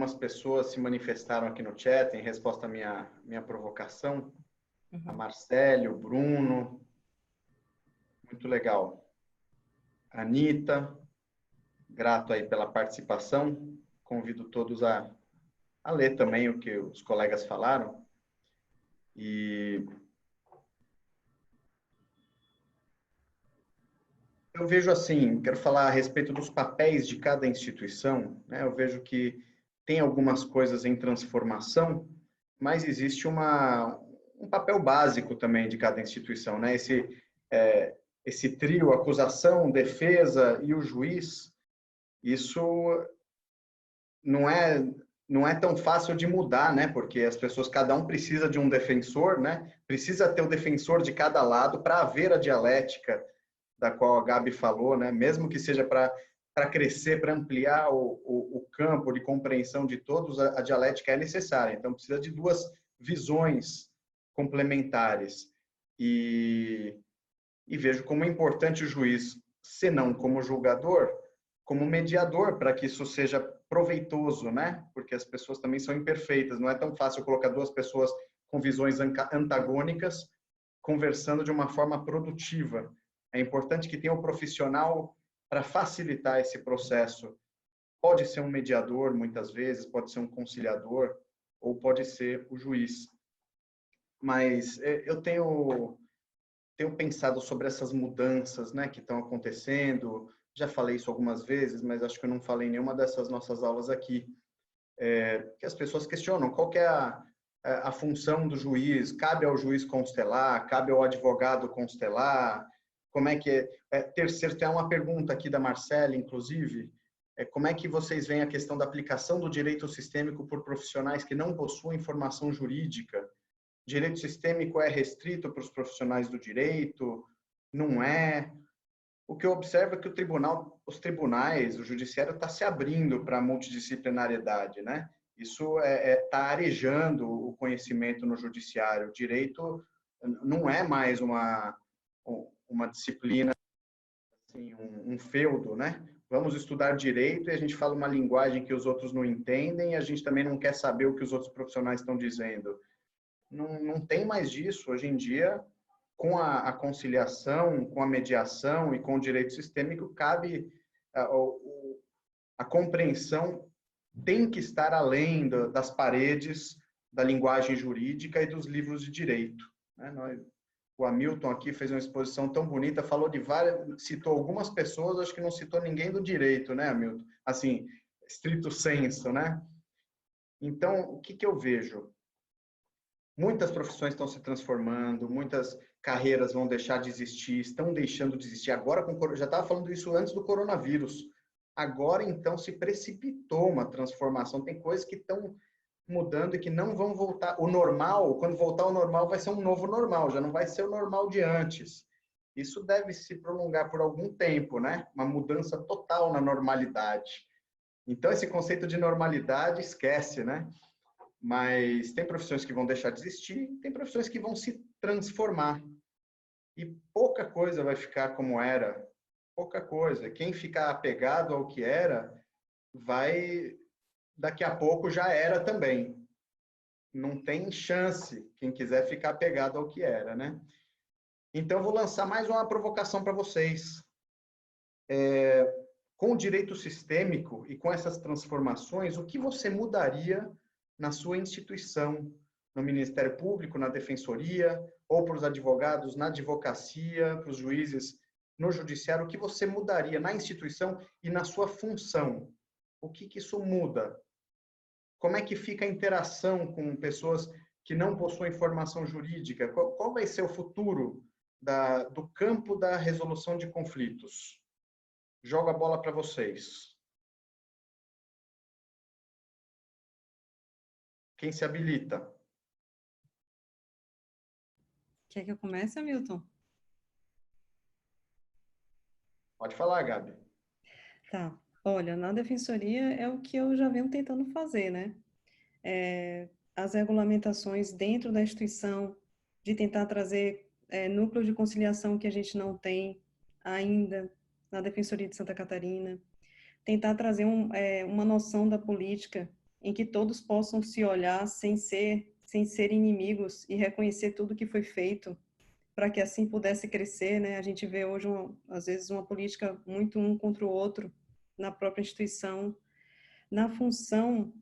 algumas pessoas se manifestaram aqui no chat em resposta à minha provocação. A Marcele, o Bruno. Muito legal. Anitta, grato aí pela participação. Convido todos a ler também o que os colegas falaram. E eu vejo assim, quero falar a respeito dos papéis de cada instituição, né? Eu vejo que tem algumas coisas em transformação, mas existe um papel básico também de cada instituição, né? Esse trio, acusação, defesa e o juiz, isso não é tão fácil de mudar, né? Porque as pessoas, cada um precisa de um defensor, né? Precisa ter o defensor de cada lado para haver a dialética da qual a Gabi falou, né? Mesmo que seja para crescer, para ampliar o campo de compreensão de todos, a dialética é necessária. Então, precisa de duas visões complementares. E vejo como é importante o juiz, se não como julgador, como mediador, para que isso seja proveitoso, né? Porque as pessoas também são imperfeitas. Não é tão fácil colocar duas pessoas com visões antagônicas conversando de uma forma produtiva. É importante que tenha um profissional para facilitar esse processo. Pode ser um mediador, muitas vezes, pode ser um conciliador, ou pode ser o juiz. Mas eu tenho pensado sobre essas mudanças, né, que estão acontecendo. Já falei isso algumas vezes, mas acho que eu não falei em nenhuma dessas nossas aulas aqui. Que as pessoas questionam qual que é a função do juiz, cabe ao juiz constelar, cabe ao advogado constelar, como é que é? Terceiro, tem uma pergunta aqui da Marcela, inclusive, como é que vocês veem a questão da aplicação do direito sistêmico por profissionais que não possuem formação jurídica? Direito sistêmico é restrito para os profissionais do direito? Não é? O que eu observo é que os tribunais, o judiciário está se abrindo para a multidisciplinariedade, né? Isso está arejando o conhecimento no judiciário. O direito não é mais uma disciplina, assim, um feudo, né? Vamos estudar direito e a gente fala uma linguagem que os outros não entendem e a gente também não quer saber o que os outros profissionais estão dizendo. Não tem mais disso. Hoje em dia, com a conciliação, com a mediação e com o direito sistêmico, cabe a compreensão tem que estar além das paredes da linguagem jurídica e dos livros de direito, né? O Hamilton aqui fez uma exposição tão bonita, falou de várias, citou algumas pessoas, acho que não citou ninguém do direito, né, Hamilton? Assim, estrito senso, né? Então, o que eu vejo? Muitas profissões estão se transformando, muitas carreiras vão deixar de existir, estão deixando de existir. Agora, já estava falando isso antes do coronavírus. Agora, então, se precipitou uma transformação. Tem coisas que estão mudando e que não vão voltar. O normal, quando voltar ao normal, vai ser um novo normal, já não vai ser o normal de antes. Isso deve se prolongar por algum tempo, né? Uma mudança total na normalidade. Então, esse conceito de normalidade, esquece, né? Mas tem profissões que vão deixar de existir, tem profissões que vão se transformar. E pouca coisa vai ficar como era. Pouca coisa. Quem ficar apegado ao que era, daqui a pouco já era também. Não tem chance quem quiser ficar apegado ao que era, né? Então, eu vou lançar mais uma provocação para vocês. Com o direito sistêmico e com essas transformações, o que você mudaria na sua instituição, no Ministério Público, na Defensoria, ou para os advogados na advocacia, para os juízes no judiciário? O que você mudaria na instituição e na sua função? O que isso muda? Como é que fica a interação com pessoas que não possuem formação jurídica? Qual vai ser o futuro do campo da resolução de conflitos? Jogo a bola para vocês. Quem se habilita? Quer que eu comece, Hamilton? Pode falar, Gabi. Tá. Olha, na defensoria é o que eu já venho tentando fazer, né? As regulamentações dentro da instituição, de tentar trazer núcleos de conciliação que a gente não tem ainda na Defensoria de Santa Catarina, tentar trazer uma noção da política em que todos possam se olhar sem ser inimigos e reconhecer tudo que foi feito para que assim pudesse crescer, né? A gente vê hoje, às vezes, uma política muito um contra o outro na própria instituição, na função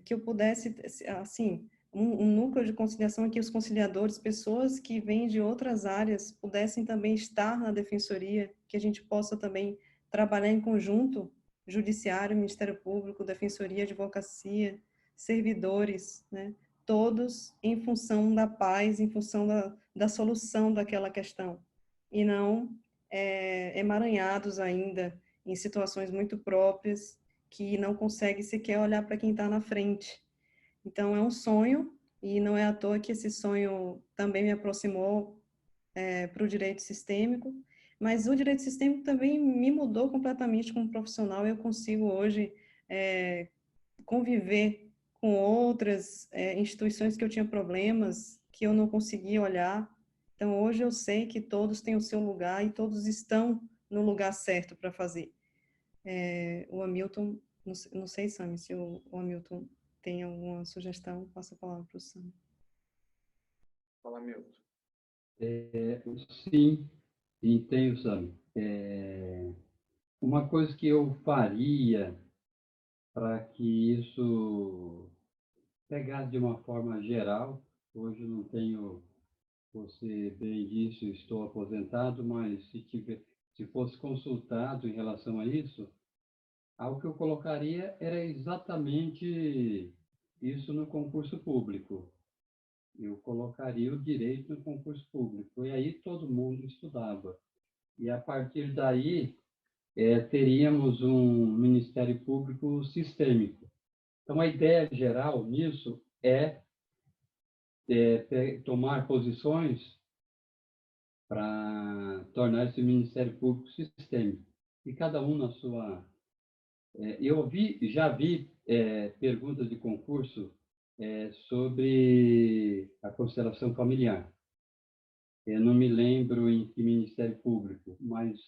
que eu pudesse, assim, um núcleo de conciliação em que os conciliadores, pessoas que vêm de outras áreas, pudessem também estar na defensoria, que a gente possa também trabalhar em conjunto, judiciário, Ministério Público, defensoria, advocacia, servidores, né? Todos em função da paz, em função da solução daquela questão, e não emaranhados ainda em situações muito próprias, que não consegue sequer olhar para quem está na frente. Então, é um sonho, e não é à toa que esse sonho também me aproximou para o direito sistêmico, mas o direito sistêmico também me mudou completamente como profissional. Eu consigo hoje conviver com outras instituições que eu tinha problemas, que eu não conseguia olhar. Então, hoje eu sei que todos têm o seu lugar e todos estão no lugar certo para fazer. O Hamilton, não sei, Sami, se o Hamilton tem alguma sugestão, passa a palavra para o Sami. Fala, Hamilton. Sim, sim, tenho, Sami. Uma coisa que eu faria para que isso pegasse de uma forma geral, hoje eu não tenho, você bem disse, estou aposentado, mas se fosse consultado em relação a isso, algo que eu colocaria era exatamente isso no concurso público. Eu colocaria o direito no concurso público. E aí todo mundo estudava. E a partir daí, teríamos um Ministério Público sistêmico. Então, a ideia geral nisso é tomar posições para tornar esse Ministério Público sistêmico. E cada um na sua... já vi perguntas de concurso sobre a constelação familiar. Eu não me lembro em que Ministério Público, mas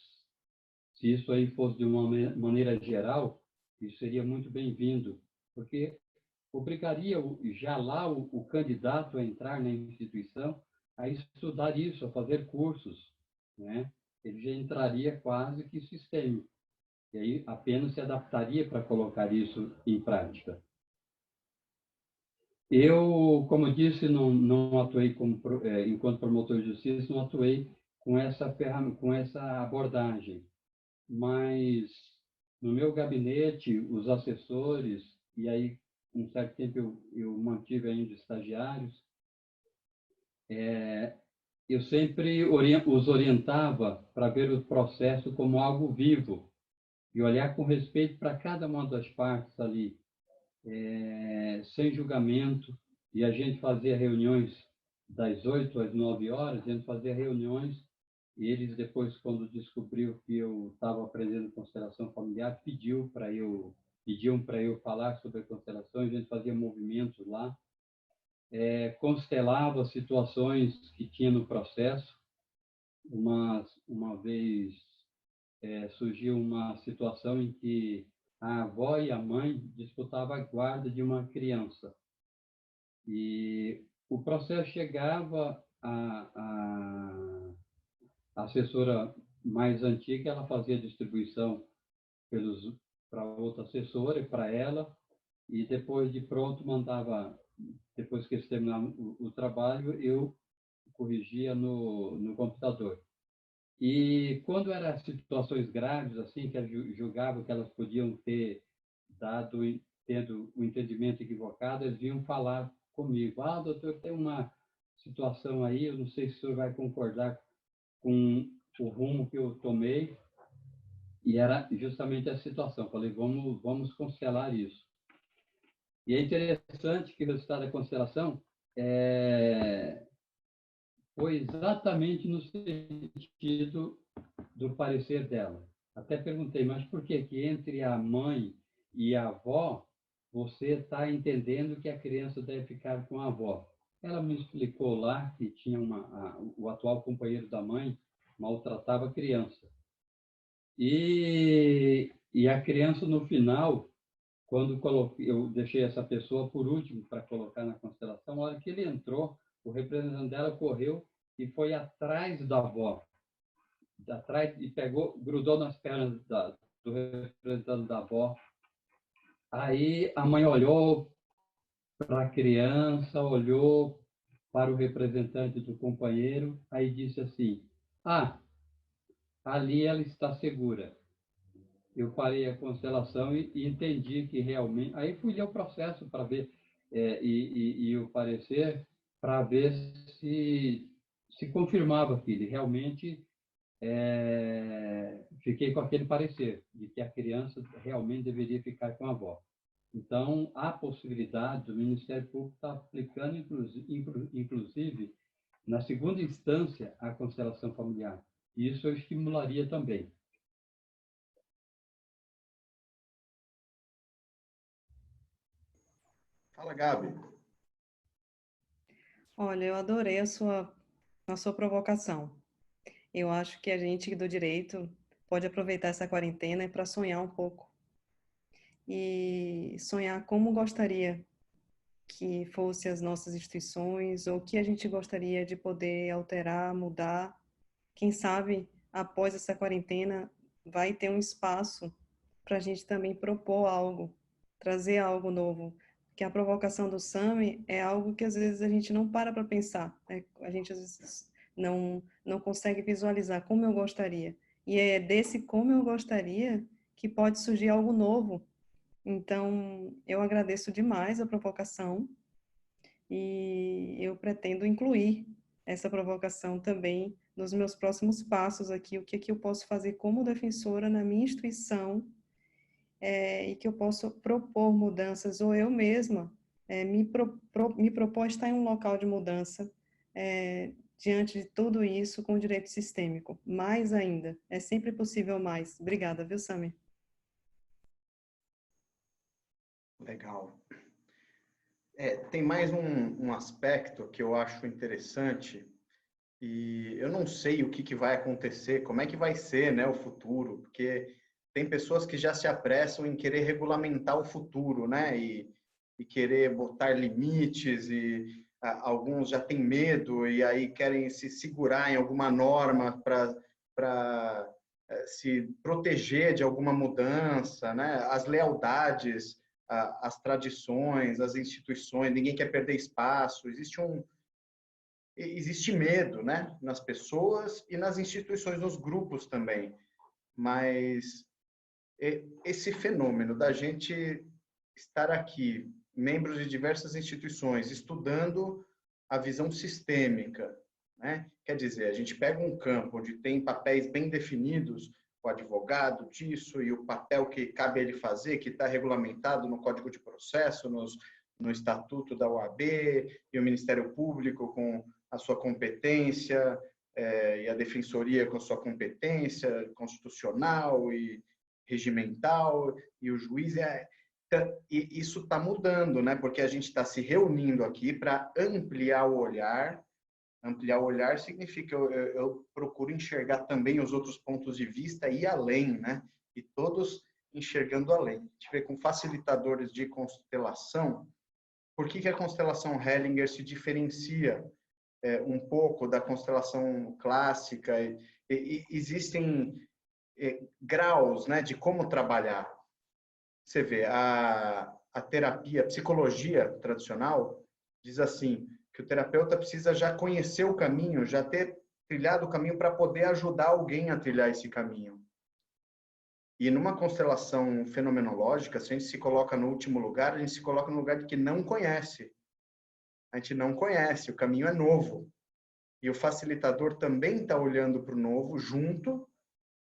se isso aí fosse de uma maneira geral, isso seria muito bem-vindo, porque obrigaria já lá o candidato a entrar na instituição a estudar isso, a fazer cursos, né? Ele já entraria quase que sistêmico, e aí apenas se adaptaria para colocar isso em prática. Eu, como disse, não atuei enquanto promotor de justiça, não atuei com essa abordagem, mas no meu gabinete, os assessores, e aí, um certo tempo, eu mantive ainda estagiários, eu sempre os orientava para ver o processo como algo vivo e olhar com respeito para cada uma das partes ali, sem julgamento, e a gente fazia reuniões das 8 às 9 horas, a gente fazia reuniões, e eles depois, quando descobriu que eu estava aprendendo constelação familiar, pediam para eu falar sobre a constelação, a gente fazia movimentos lá, constelava situações que tinha no processo. Uma vez surgiu uma situação em que a avó e a mãe disputavam a guarda de uma criança. E o processo chegava a assessora mais antiga, ela fazia distribuição para outra assessora e para ela, e depois de pronto mandava, depois que eles terminavam o trabalho, eu corrigia no computador. E quando eram situações graves, assim, que elas julgavam que elas podiam ter tendo o entendimento equivocado, eles vinham falar comigo. Ah, doutor, tem uma situação aí, eu não sei se o senhor vai concordar com o rumo que eu tomei. E era justamente a situação. Falei, vamos constelar isso. E é interessante que o resultado da constelação foi exatamente no sentido do parecer dela. Até perguntei, mas por que entre a mãe e a avó você está entendendo que a criança deve ficar com a avó? Ela me explicou lá que tinha o atual companheiro da mãe maltratava a criança. E a criança, no final, quando eu deixei essa pessoa por último para colocar na constelação, na hora que ele entrou, o representante dela correu e foi atrás da avó, atrás, e pegou, grudou nas pernas do representante da avó. Aí a mãe olhou para a criança, olhou para o representante do companheiro, aí disse assim: ah, ali ela está segura. Eu parei a constelação e entendi que realmente. Aí fui ler o processo para ver, e o parecer, para ver se confirmava aquilo. E realmente fiquei com aquele parecer, de que a criança realmente deveria ficar com a avó. Então, há possibilidade do Ministério Público estar aplicando, inclusive, na segunda instância, a constelação familiar. Isso eu estimularia também. Fala, Gabi. Olha, eu adorei a sua provocação. Eu acho que a gente do direito pode aproveitar essa quarentena para sonhar um pouco e sonhar como gostaria que fossem as nossas instituições ou que a gente gostaria de poder alterar, mudar. Quem sabe, após essa quarentena, vai ter um espaço para a gente também propor algo, trazer algo novo. Que a provocação do Sami é algo que às vezes a gente não para pensar, né? A gente às vezes não consegue visualizar como eu gostaria. E é desse como eu gostaria que pode surgir algo novo. Então, eu agradeço demais a provocação e eu pretendo incluir essa provocação também nos meus próximos passos aqui, o que é que eu posso fazer como defensora na minha instituição, e que eu posso propor mudanças, ou eu mesma me propor estar em um local de mudança, diante de tudo isso com o direito sistêmico. Mais ainda, é sempre possível mais. Obrigada, viu, Samir? Legal. Tem mais um aspecto que eu acho interessante, e eu não sei o que vai acontecer, como é que vai ser, né, o futuro, porque tem pessoas que já se apressam em querer regulamentar o futuro, né, e querer botar limites, e alguns já têm medo e aí querem se segurar em alguma norma para se proteger de alguma mudança, né, as lealdades, as tradições, as instituições, ninguém quer perder espaço, existe medo, né, nas pessoas e nas instituições, nos grupos também. Mas esse fenômeno da gente estar aqui, membros de diversas instituições, estudando a visão sistêmica, né? Quer dizer, a gente pega um campo onde tem papéis bem definidos, o advogado disso e o papel que cabe a ele fazer, que está regulamentado no Código de Processo, no Estatuto da OAB, e o Ministério Público com a sua competência, e a Defensoria com a sua competência constitucional e regimental, e o juiz e isso está mudando, né? Porque a gente está se reunindo aqui para ampliar o olhar. Ampliar o olhar significa eu procuro enxergar também os outros pontos de vista e além, né? E todos enxergando além. A gente vê com facilitadores de constelação. Por que a constelação Hellinger se diferencia um pouco da constelação clássica? Existem graus, né, de como trabalhar. Você vê, a terapia, a psicologia tradicional diz assim, que o terapeuta precisa já conhecer o caminho, já ter trilhado o caminho para poder ajudar alguém a trilhar esse caminho. E numa constelação fenomenológica, se a gente se coloca no último lugar, a gente se coloca no lugar de que não conhece. A gente não conhece, o caminho é novo. E o facilitador também está olhando para o novo junto,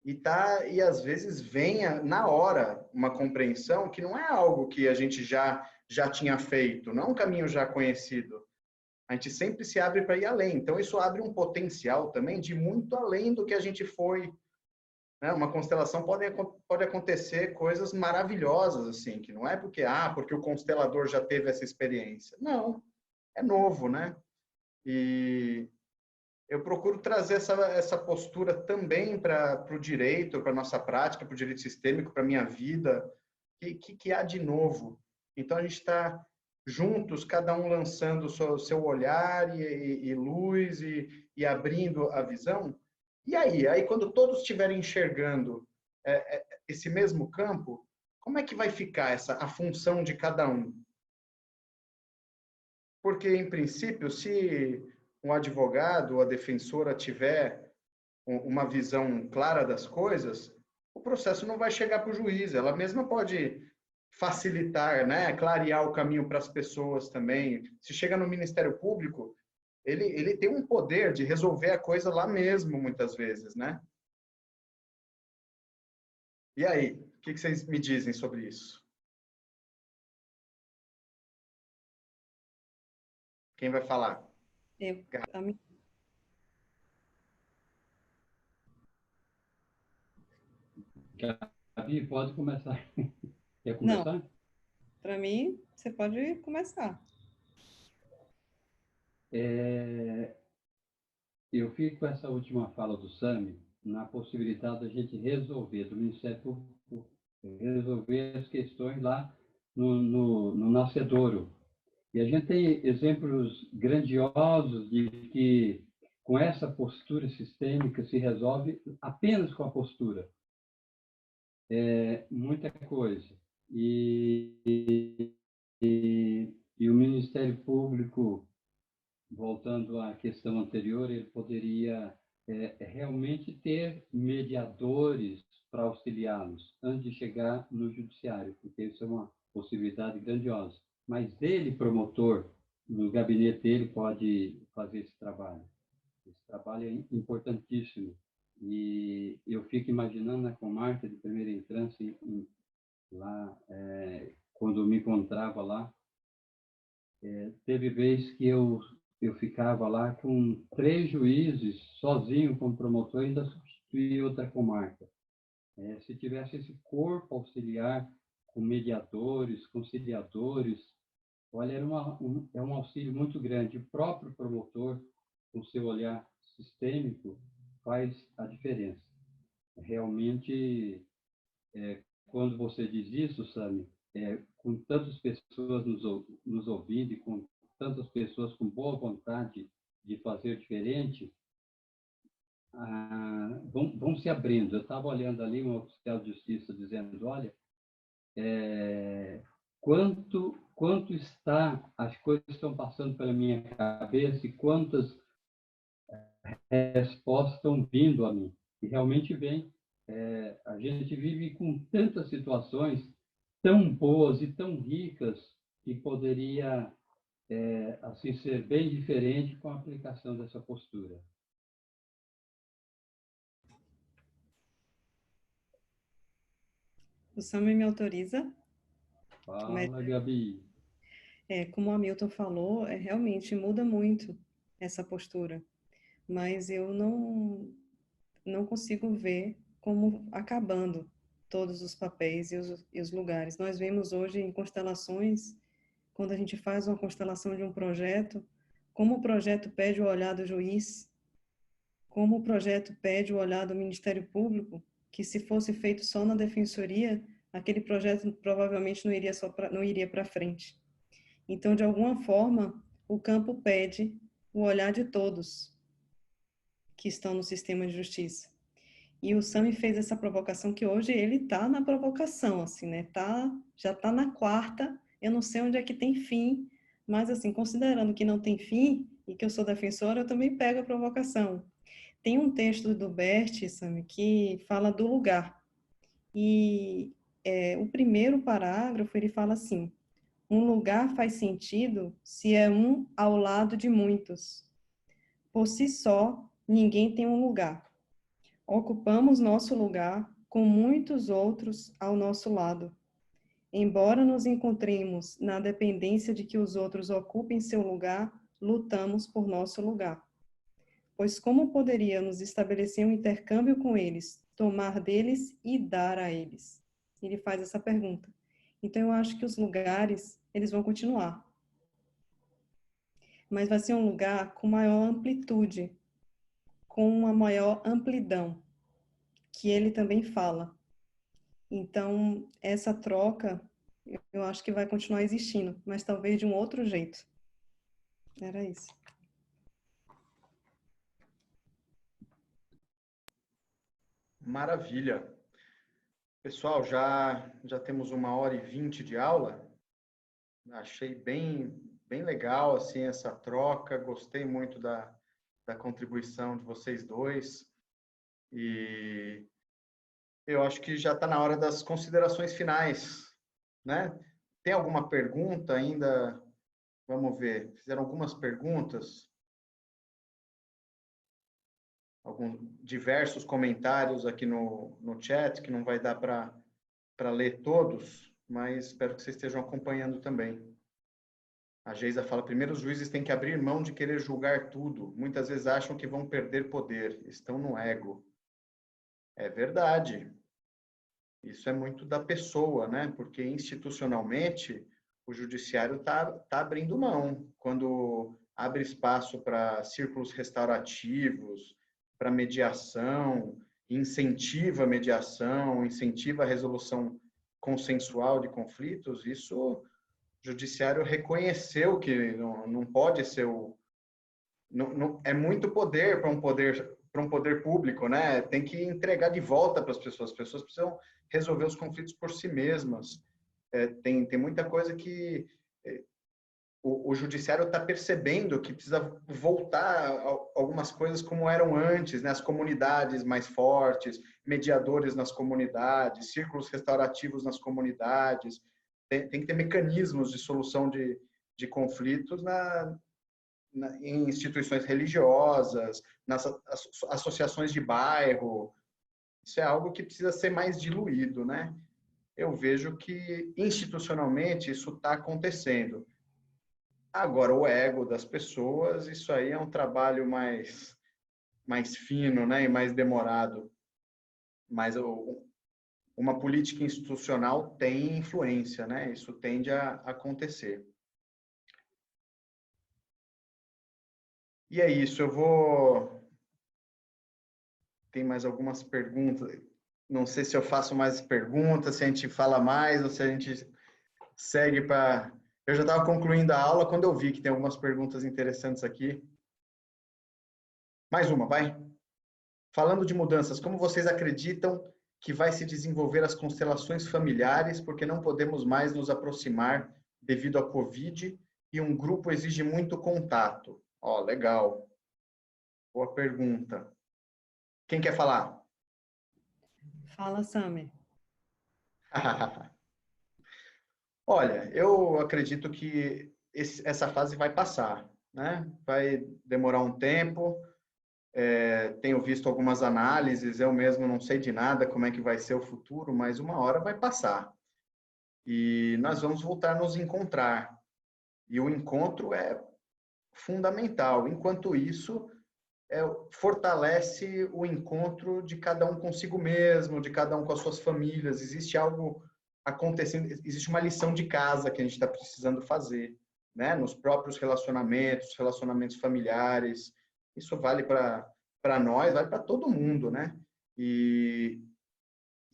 e às vezes vem na hora uma compreensão que não é algo que a gente já tinha feito, não é um caminho já conhecido. A gente sempre se abre para ir além. Então isso abre um potencial também de muito além do que a gente foi, né? Uma constelação pode acontecer coisas maravilhosas assim, que não é porque o constelador já teve essa experiência. Não, é novo, né? E eu procuro trazer essa postura também para o direito, para a nossa prática, para o direito sistêmico, para a minha vida, que há de novo? Então, a gente está juntos, cada um lançando o seu olhar e luz e abrindo a visão. E aí quando todos estiverem enxergando esse mesmo campo, como é que vai ficar a função de cada um? Porque, em princípio, se um advogado ou a defensora tiver uma visão clara das coisas, o processo não vai chegar para o juiz. Ela mesma pode facilitar, né, clarear o caminho para as pessoas também. Se chega no Ministério Público, ele tem um poder de resolver a coisa lá mesmo, muitas vezes, né? E aí, o que vocês me dizem sobre isso? Quem vai falar? Eu, a mim, Gabi, pode começar. Quer não, começar? para mim, você pode começar. Eu fico com essa última fala do Sami na possibilidade da gente resolver, do Ministério Público, resolver as questões lá no nascedouro. E a gente tem exemplos grandiosos de que com essa postura sistêmica se resolve apenas com a postura. Muita coisa. E o Ministério Público, voltando à questão anterior, ele poderia realmente ter mediadores para auxiliá-los antes de chegar no judiciário, porque isso é uma possibilidade grandiosa. Mas ele, promotor, no gabinete dele, pode fazer esse trabalho. Esse trabalho é importantíssimo. E eu fico imaginando na comarca de primeira instância, lá, quando eu me encontrava lá, teve vez que eu ficava lá com 3 juízes, sozinho como promotor, e ainda substituía outra comarca. Se tivesse esse corpo auxiliar, com mediadores, conciliadores, olha, é um auxílio muito grande. O próprio promotor, com seu olhar sistêmico, faz a diferença. Realmente, quando você diz isso, Sami, com tantas pessoas nos ouvindo e com tantas pessoas com boa vontade de fazer diferente, vão se abrindo. Eu estava olhando ali um oficial de justiça dizendo, olha, quanto está, as coisas estão passando pela minha cabeça e quantas respostas estão vindo a mim. E realmente vem. A gente vive com tantas situações tão boas e tão ricas que poderia assim ser bem diferente com a aplicação dessa postura. O Sami me autoriza, mas Fala, Gabi. como o Hamilton falou, realmente muda muito essa postura, mas eu não consigo ver como acabando todos os papéis e os lugares. Nós vemos hoje em constelações, quando a gente faz uma constelação de um projeto, como o projeto pede o olhar do juiz, como o projeto pede o olhar do Ministério Público, que se fosse feito só na defensoria, aquele projeto provavelmente não iria para frente. Então, de alguma forma, o campo pede o olhar de todos que estão no sistema de justiça. E o Sami fez essa provocação que hoje ele está na provocação, assim, né? Já está na quarta, eu não sei onde é que tem fim, mas assim, considerando que não tem fim e que eu sou defensora, eu também pego a provocação. Tem um texto do Bert, Sami, que fala do lugar. E o primeiro parágrafo, ele fala assim: um lugar faz sentido se é um ao lado de muitos. Por si só, ninguém tem um lugar. Ocupamos nosso lugar com muitos outros ao nosso lado. Embora nos encontremos na dependência de que os outros ocupem seu lugar, lutamos por nosso lugar. Pois como poderíamos estabelecer um intercâmbio com eles, tomar deles e dar a eles? Ele faz essa pergunta. Então eu acho que os lugares, eles vão continuar. Mas vai ser um lugar com maior amplitude, com uma maior amplidão, que ele também fala. Então, essa troca, eu acho que vai continuar existindo, mas talvez de um outro jeito. Era isso. Maravilha. Pessoal, já temos 1h20 de aula. Achei bem legal assim essa troca. Gostei muito da contribuição de vocês dois. E eu acho que já está na hora das considerações finais, né? Tem alguma pergunta ainda? Vamos ver. Fizeram algumas perguntas, diversos comentários aqui no chat, que não vai dar para ler todos, mas espero que vocês estejam acompanhando também. A Geisa fala, primeiro os juízes têm que abrir mão de querer julgar tudo. Muitas vezes acham que vão perder poder, estão no ego. É verdade. Isso é muito da pessoa, né? Porque institucionalmente o judiciário tá abrindo mão. Quando abre espaço para círculos restaurativos, para mediação, incentiva a mediação, incentiva a resolução consensual de conflitos, isso o judiciário reconheceu que não pode ser é muito poder para um poder público, né? Tem que entregar de volta para as pessoas. As pessoas precisam resolver os conflitos por si mesmas. Tem muita coisa que o judiciário está percebendo que precisa voltar a algumas coisas como eram antes, né? As comunidades mais fortes, mediadores nas comunidades, círculos restaurativos nas comunidades. Tem que ter mecanismos de solução de conflitos em instituições religiosas, nas associações de bairro. Isso é algo que precisa ser mais diluído, né? Eu vejo que institucionalmente isso está acontecendo. Agora, o ego das pessoas, isso aí é um trabalho mais fino, né? E mais demorado. Mas uma política institucional tem influência, né? Isso tende a acontecer. E é isso, Tem mais algumas perguntas. Não sei se eu faço mais perguntas, se a gente fala mais ou se a gente segue para... Eu já estava concluindo a aula quando eu vi que tem algumas perguntas interessantes aqui. Mais uma, vai. Falando de mudanças, como vocês acreditam que vai se desenvolver as constelações familiares, porque não podemos mais nos aproximar devido à Covid e um grupo exige muito contato? Ó, legal. Boa pergunta. Quem quer falar? Fala, Sami. Olha, eu acredito que essa fase vai passar, né? Vai demorar um tempo. Tenho visto algumas análises, eu mesmo não sei de nada como é que vai ser o futuro, mas uma hora vai passar. E nós vamos voltar a nos encontrar. E o encontro é fundamental. Enquanto isso, fortalece o encontro de cada um consigo mesmo, de cada um com as suas famílias. Existe algo acontecendo, existe uma lição de casa que a gente está precisando fazer, né? Nos próprios relacionamentos familiares. Isso vale para nós, vale para todo mundo, né? E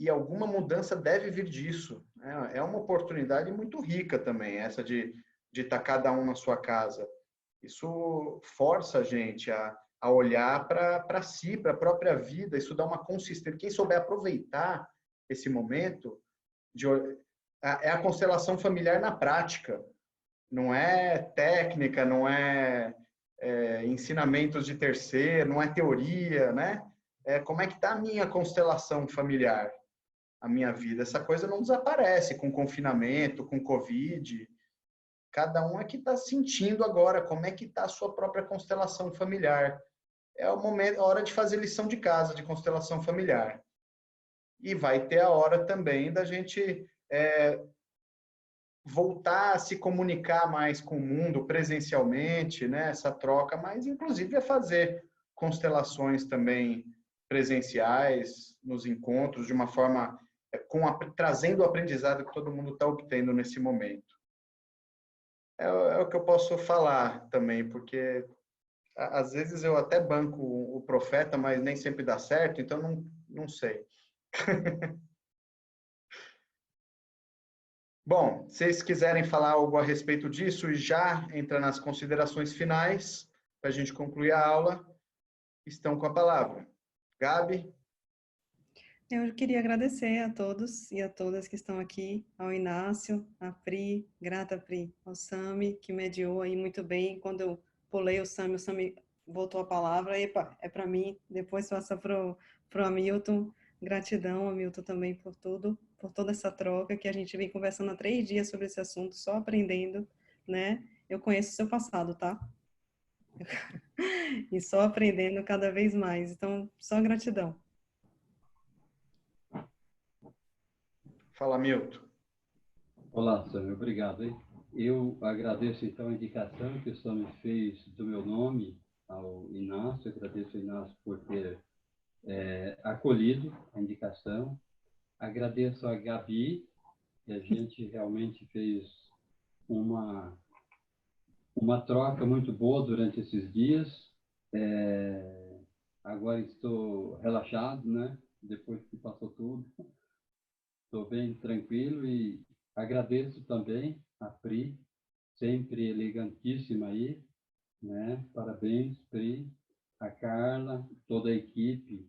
alguma mudança deve vir disso, né? É uma oportunidade muito rica também, essa de estar cada um na sua casa. Isso força a gente a olhar para si, para a própria vida. Isso dá uma consistência. Quem souber aproveitar esse momento, é a constelação familiar na prática. Não é técnica, não ensinamentos de terceiro, não é teoria, né? Como é que está a minha constelação familiar, a minha vida? Essa coisa não desaparece com confinamento, com Covid. Cada um é que está sentindo agora como é que está a sua própria constelação familiar. É o momento, a hora de fazer lição de casa, de constelação familiar. E vai ter a hora também da gente voltar a se comunicar mais com o mundo presencialmente, né? Essa troca, mas inclusive a fazer constelações também presenciais nos encontros de uma forma trazendo o aprendizado que todo mundo está obtendo nesse momento. É o que eu posso falar também, porque às vezes eu até banco o profeta, mas nem sempre dá certo, então não sei. Bom, se vocês quiserem falar algo a respeito disso e já entra nas considerações finais, para a gente concluir a aula, estão com a palavra. Gabi? Eu queria agradecer a todos e a todas que estão aqui, ao Inácio, à Pri, grata Pri, ao Sami, que mediou aí muito bem. Quando eu pulei o Sami voltou a palavra, epa, é para mim, depois passa pro Hamilton. Gratidão, Hamilton, também por tudo, por toda essa troca, que a gente vem conversando há 3 dias sobre esse assunto, só aprendendo, né? Eu conheço o seu passado, tá? E só aprendendo cada vez mais. Então, só gratidão. Fala, Milton. Olá, Sâmia, obrigado. Hein? Eu agradeço, então, a indicação que o Sâmia fez do meu nome ao Inácio. Agradeço ao Inácio por ter acolhido a indicação. Agradeço a Gabi, que a gente realmente fez uma troca muito boa durante esses dias. Agora estou relaxado, né? Depois que passou tudo. Estou bem tranquilo e agradeço também a Pri, sempre elegantíssima aí, né? Parabéns, Pri, a Carla, toda a equipe.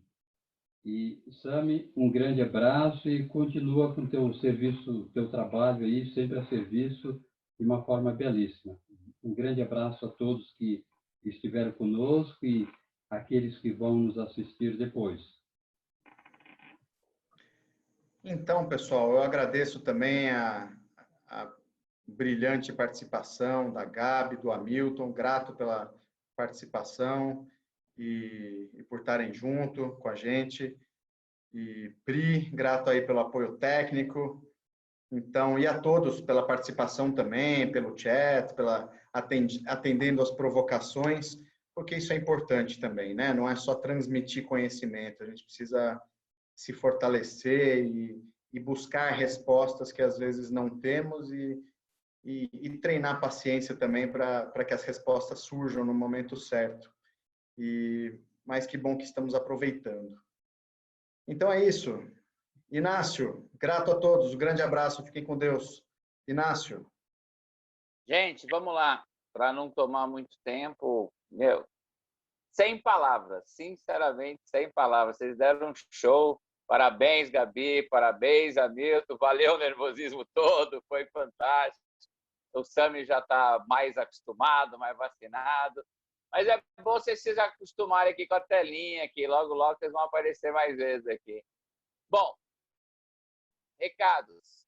E, Sami, um grande abraço e continua com teu serviço, teu trabalho aí, sempre a serviço, de uma forma belíssima. Um grande abraço a todos que estiveram conosco e aqueles que vão nos assistir depois. Então, pessoal, eu agradeço também a brilhante participação da Gabi, do Hamilton, grato pela participação e por estarem junto com a gente. E Pri, grato aí pelo apoio técnico. Então, e a todos pela participação também, pelo chat, atendendo às provocações, porque isso é importante também, né? Não é só transmitir conhecimento, a gente precisa se fortalecer e buscar respostas que às vezes não temos e treinar paciência também para que as respostas surjam no momento certo. Mas que bom que estamos aproveitando. Então é isso. Inácio, grato a todos. Um grande abraço. Fiquem com Deus. Inácio. Gente, vamos lá. Para não tomar muito tempo, sem palavras, sinceramente, sem palavras. Vocês deram um show. Parabéns, Gabi. Parabéns, Hamilton. Valeu o nervosismo todo. Foi fantástico. O Sami já está mais acostumado, mais vacinado. Mas é bom vocês se acostumarem aqui com a telinha, que logo, logo vocês vão aparecer mais vezes aqui. Bom, recados.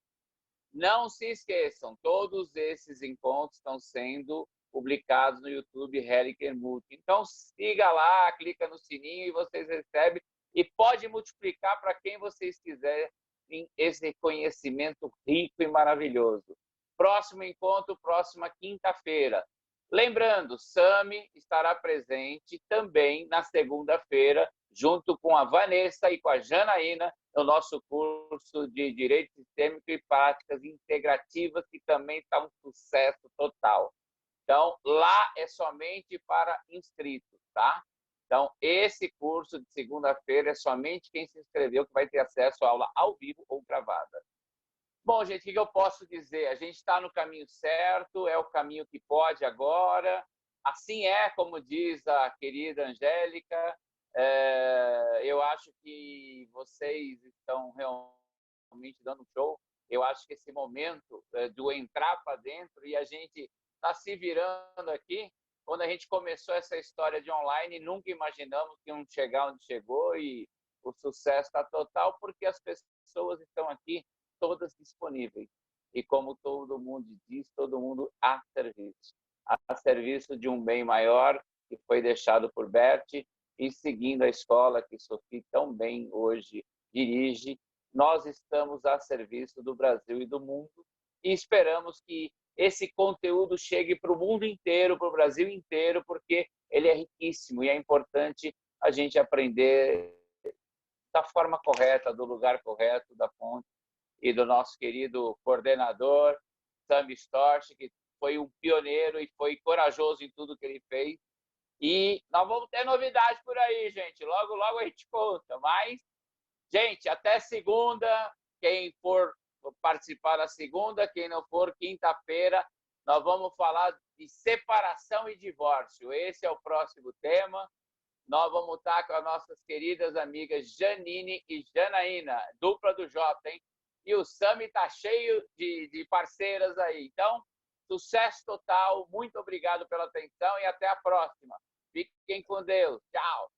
Não se esqueçam, todos esses encontros estão sendo publicados no YouTube Heliker Multi. Então, siga lá, clica no sininho e vocês recebem. E pode multiplicar para quem vocês quiserem esse conhecimento rico e maravilhoso. Próximo encontro, próxima quinta-feira. Lembrando, Sami estará presente também na segunda-feira, junto com a Vanessa e com a Janaína, no nosso curso de Direito Sistêmico e Práticas Integrativas, que também está um sucesso total. Então, lá é somente para inscritos, tá? Então, esse curso de segunda-feira é somente quem se inscreveu que vai ter acesso à aula ao vivo ou gravada. Bom, gente, o que eu posso dizer? A gente está no caminho certo, é o caminho que pode agora. Assim é, como diz a querida Angélica. Eu acho que vocês estão realmente dando um show. Eu acho que esse momento do entrar para dentro e a gente está se virando aqui. Quando a gente começou essa história de online, nunca imaginamos que iam chegar onde chegou e o sucesso está total porque as pessoas estão aqui todas disponíveis. E como todo mundo diz, todo mundo a serviço de um bem maior que foi deixado por Bert e seguindo a escola que Sophie tão bem hoje dirige, nós estamos a serviço do Brasil e do mundo e esperamos que esse conteúdo chegue para o mundo inteiro, para o Brasil inteiro, porque ele é riquíssimo e é importante a gente aprender da forma correta, do lugar correto, da fonte, e do nosso querido coordenador, Sami Storch, que foi um pioneiro e foi corajoso em tudo que ele fez. E nós vamos ter novidade por aí, gente. Logo, logo a gente conta. Mas, gente, até segunda, quem for participar na segunda, quem não for, quinta-feira, nós vamos falar de separação e divórcio. Esse é o próximo tema. Nós vamos estar com as nossas queridas amigas Janine e Janaína, dupla do Jota, hein? E o Sami está cheio de parceiras aí. Então, sucesso total. Muito obrigado pela atenção e até a próxima. Fiquem com Deus. Tchau.